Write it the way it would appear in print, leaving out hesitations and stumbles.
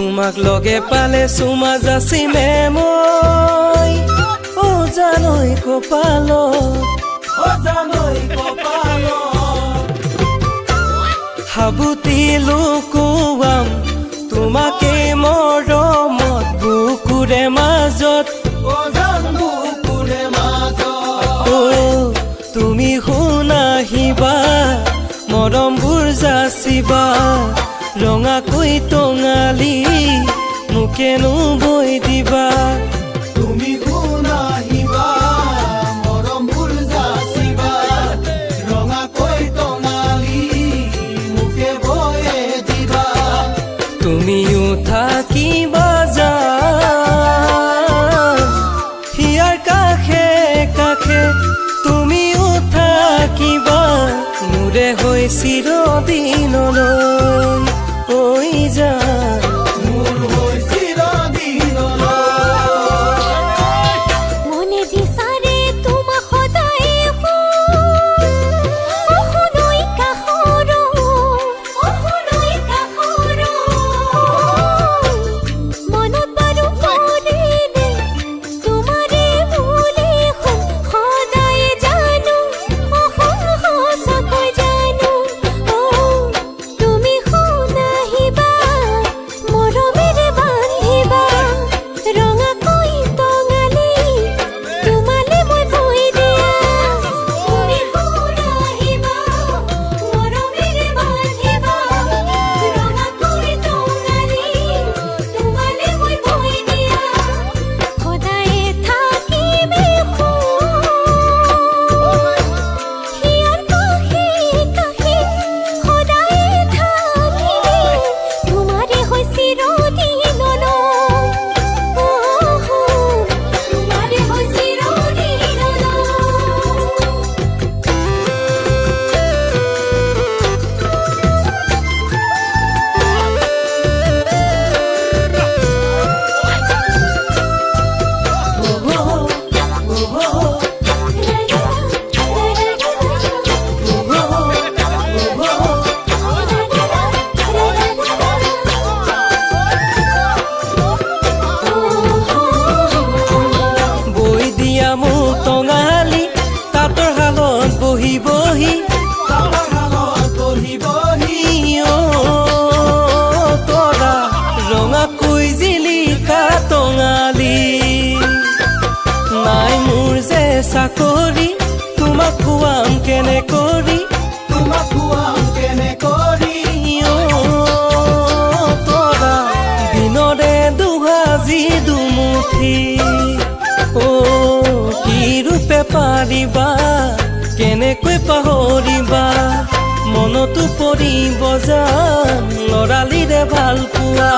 তোমাক লগে পালে চুমা যাচিমে মই ও জানৈ কপাল হাবুতি লুকুৱাম তোমাকে মৰমত বুকুৰে মাজত তুমি শুনাহিবা মৰমবোৰ যাচিবা ৰঙাকৈ টঙালি মোকেনো বৈ দিবা তুমি শুনাহিবা মৰমবোৰ যাচিবা ৰঙাকৈ টঙালি মোকে বৈ দিবা তুমিও থাকিবা হিয়াৰ কাষে কাষে তুমিও থাকিবা মোৰে হৈ চিৰদিনলৈ ঐ জান মোৰ হৈ চিৰদিনলৈ মনে বিচাৰে তোমাক সদায় অশুনৈ কাষৰ মনত বাৰু পৰেনে তোমাৰে বুলি সদায় জানো সঁচাকৈ জানো তুমি শুনাহিবা মৰমেৰে বান্ধিবা ৰঙাকৈ টঙালি তোমালে মই বৈ দিয়া তুমি শুনাহিবা মৰমেৰে বান্ধিবা ৰঙাকৈ টঙালি তোমালে মই বৈ দিয়া সদায় থাকিবি হিয়াৰ কাষে কাষে সদায় থাকিবি তোমাৰে হৈ চিৰদিনলৈ তোমাৰে হৈ বৈ দিয়া মোক টঙালি তাঁতৰ শালত বহি বহি তৰা ৰঙাকৈ জিলিকা টঙালি নাই মোৰ যে চাকৰি তোমাক খুৱাম কেনে কৰি তোমাক খুৱাম কেনে কৰি তৰা দিনৰে দুসাজি দুমুঠি কি ৰূপে পাৰিবা কেনেকৈ পাহৰিবা মনতো পৰিব জান লৰালিৰে ভাল পোৱা